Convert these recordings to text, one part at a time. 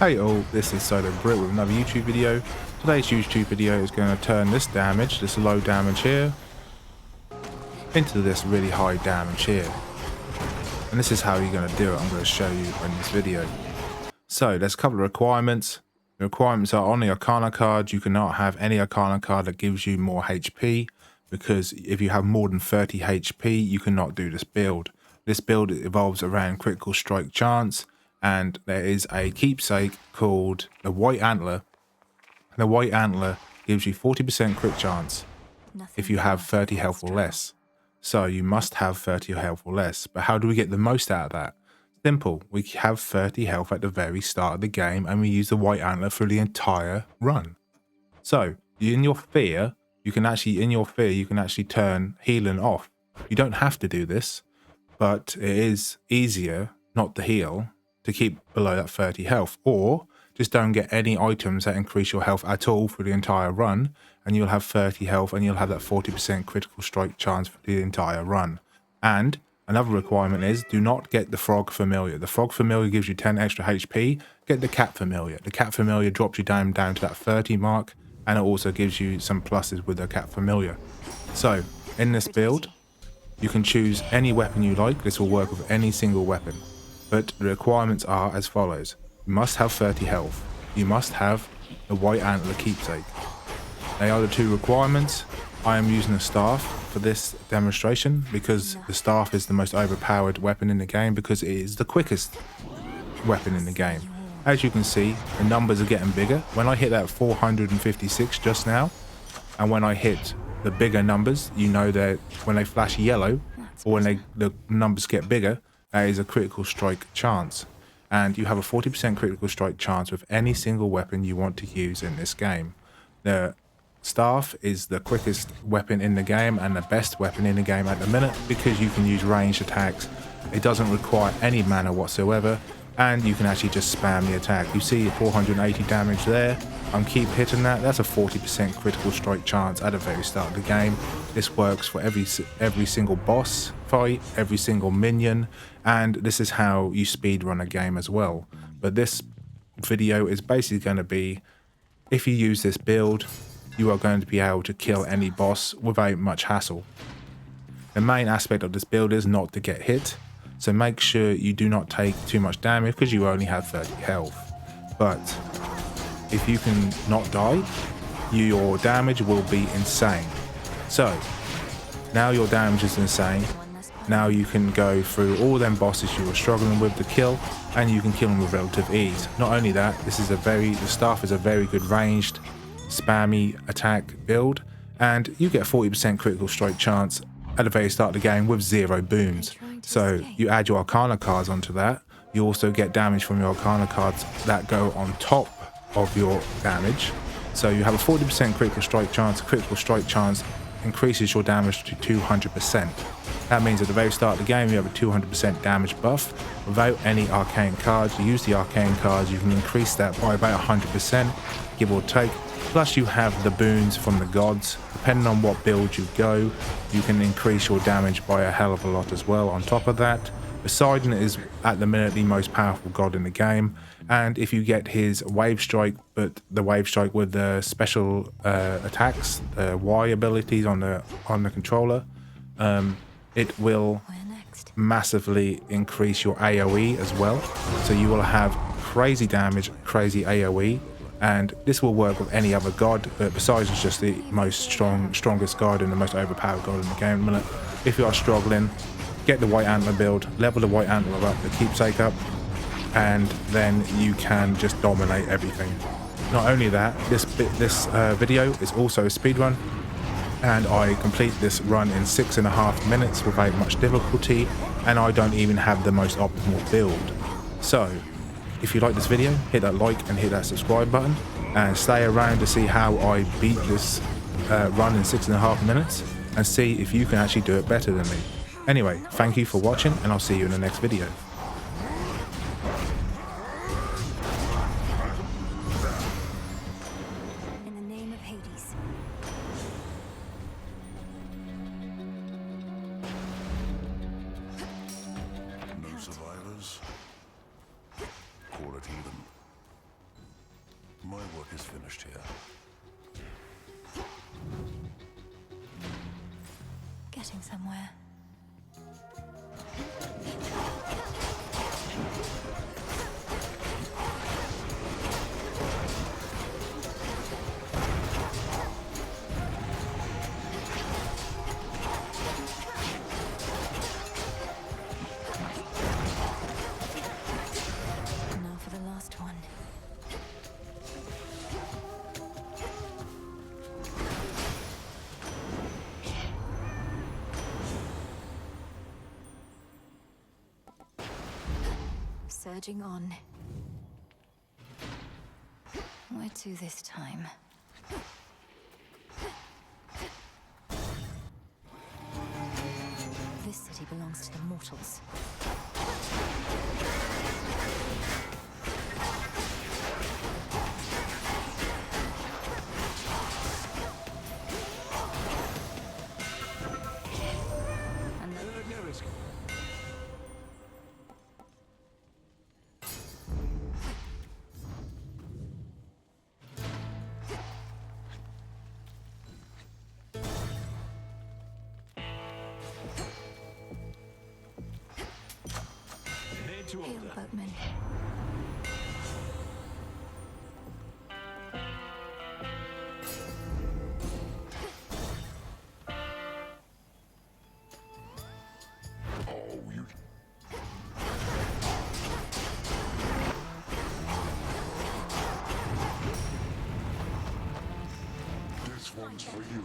Hey all, this is Brit with another YouTube video. Today's YouTube video is going to turn this damage, this low damage here, into this really high damage here. And this is how you're going to do it. I'm going to show you in this video. So there's a couple of requirements. The requirements are on the Arcana card. You cannot have any Arcana card that gives you more HP, because if you have more than 30 HP, you cannot do this build. This build evolves around critical strike chance. And there is a keepsake called the White Antler. The White Antler gives you 40% crit chance if you have 30 health or less. So you must have 30 health or less. But how do we get the most out of that? Simple. We have 30 health at the very start of the game, and we use the White Antler for the entire run. So in your fear, you can actually turn healing off. You don't have to do this, but it is easier not to heal, to keep below that 30 health, or just don't get any items that increase your health at all for the entire run, and you'll have 30 health and you'll have that 40% critical strike chance for the entire run. And another requirement is do not get the frog familiar. The frog familiar gives you 10 extra HP. Get the cat familiar. The cat familiar drops you down to that 30 mark, and it also gives you some pluses with the cat familiar. So in this build, you can choose any weapon you like. This will work with any single weapon. But the requirements are as follows. You must have 30 health. You must have the White Antler keepsake. They are the two requirements. I am using a staff for this demonstration because the staff is the most overpowered weapon in the game, because it is the quickest weapon in the game. As you can see, the numbers are getting bigger. When I hit that 456 just now, and when I hit the bigger numbers, you know that when they flash yellow, or when the numbers get bigger, that is a critical strike chance, and you have a 40% critical strike chance with any single weapon you want to use in this game. The staff is the quickest weapon in the game and the best weapon in the game at the minute, because you can use ranged attacks. It doesn't require any mana whatsoever, and you can actually just spam the attack. You see 480 damage there. I'm keep hitting that. That's a 40% critical strike chance at the very start of the game. This works for every single boss fight, every single minion, and this is how you speedrun a game as well. But this video is basically going to be, if you use this build, you are going to be able to kill any boss without much hassle. The main aspect of this build is not to get hit, so make sure you do not take too much damage because you only have 30 health. But if you can not die, your damage will be insane. So now your damage is insane. Now you can go through all them bosses you were struggling with to kill, and you can kill them with relative ease. Not only that, the staff is a very good ranged, spammy attack build, and you get 40% critical strike chance at the very start of the game with 0 boons. So you add your Arcana cards onto that. You also get damage from your Arcana cards that go on top of your damage. So you have a 40% critical strike chance. Critical strike chance increases your damage to 200%. That means at the very start of the game you have a 200% damage buff. Without any arcane cards, you use the arcane cards, you can increase that by about 100%, give or take. Plus you have the boons from the gods. Depending on what build you go, you can increase your damage by a hell of a lot as well. On top of that, Poseidon is at the minute the most powerful god in the game, and if you get his wave strike, but the wave strike with the special attacks, the Y abilities on the controller, it will massively increase your AoE as well. So you will have crazy damage, crazy AoE, and this will work with any other god, but Poseidon is just the strongest god and the most overpowered god in the game at the minute. If you are struggling, get the White Antler build, level the White Antler up, the keepsake up, and then you can just dominate everything. Not only that, this video is also a speedrun, and I complete this run in 6.5 minutes without much difficulty, and I don't even have the most optimal build. So if you like this video, hit that like and hit that subscribe button, and stay around to see how I beat this run in 6.5 minutes, and see if you can actually do it better than me. Anyway, thank you for watching, and I'll see you in the next video. In the name of Hades. No survivors. Call it even. My work is finished here. Getting somewhere. Now for the last one. Surging on. Where to this time? This city belongs to the mortals. And No risk. Made to Hail, order. boatman. Oh, you... This one's for you.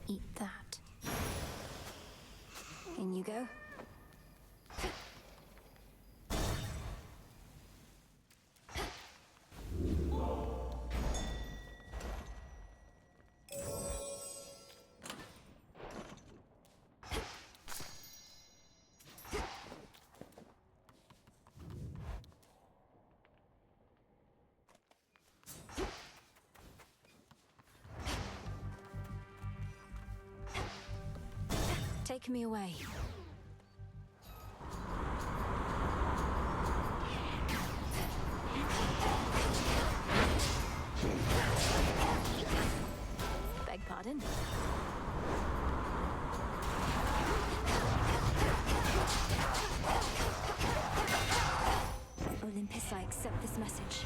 Eat that. In you go. Take me away. Beg pardon? Olympus, I accept this message.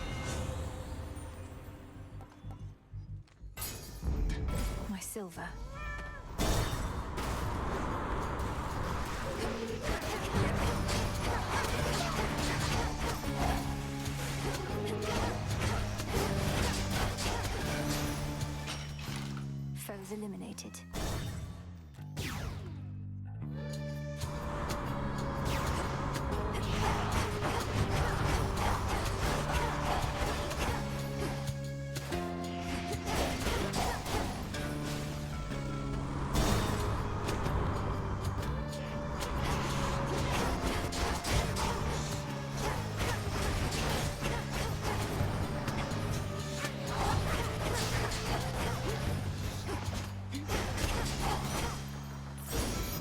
My silver. Foes eliminated.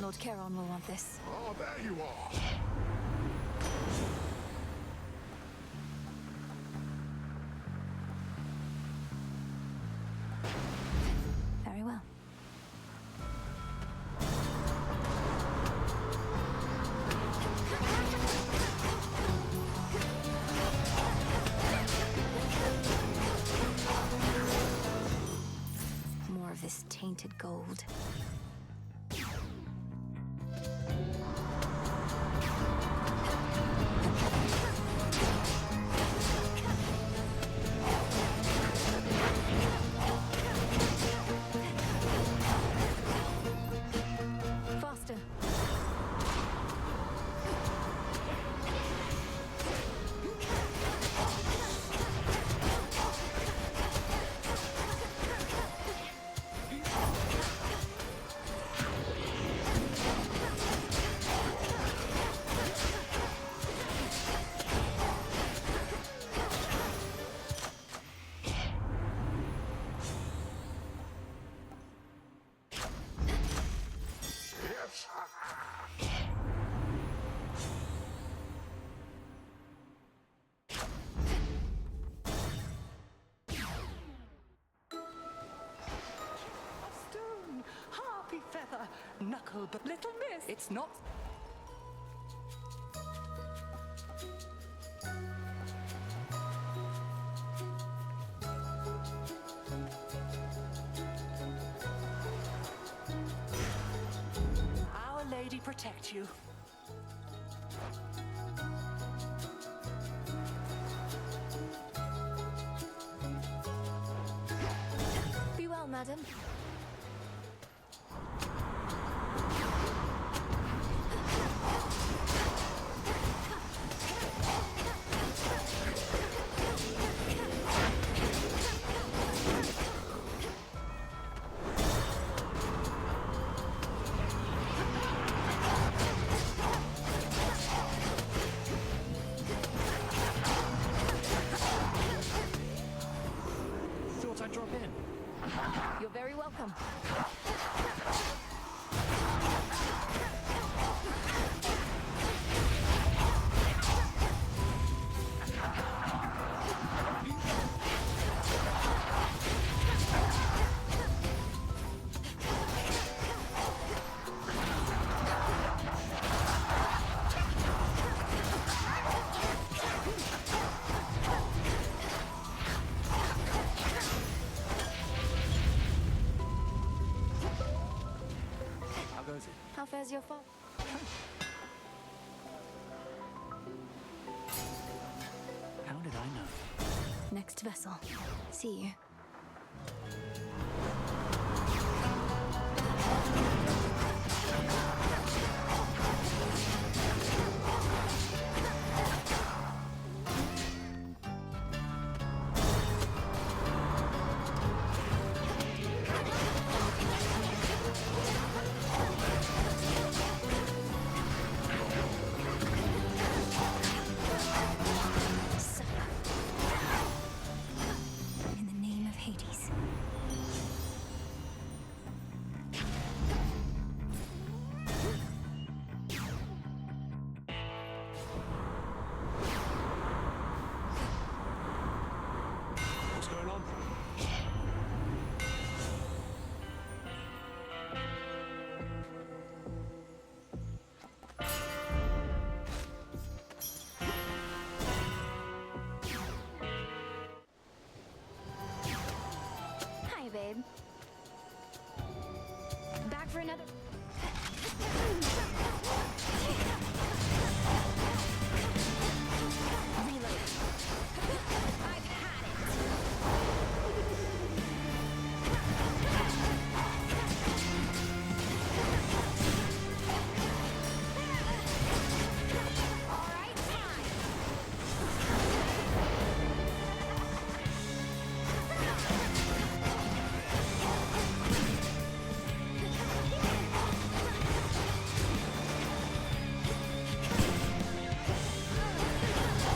Lord Charon will want this. Oh, there you are. Very well. More of this tainted gold. Knuckle, but little miss. It's not. Our Lady protect you. Be well, madam. Thought I'd drop in. You're very welcome. How goes it? How fares your fall? How did I know? Next vessel. See you. In the name of Hades. What's going on? Hi, babe. Back for another. Reload. I've had it. All right, fine.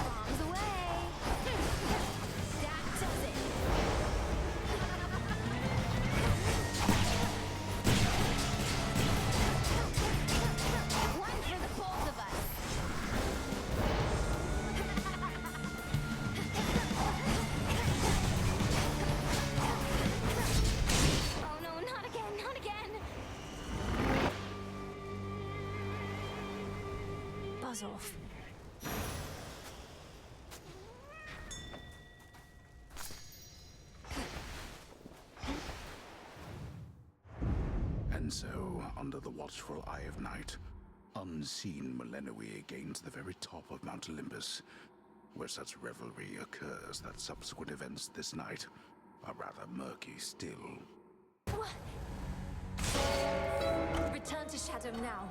Bombs away. That does it. One for the both of us. Oh no, not again, not again. Buzz off. And so, under the watchful eye of night, unseen Millennium gains the very top of Mount Olympus, where such revelry occurs that subsequent events this night are rather murky still. Return to Shadow now.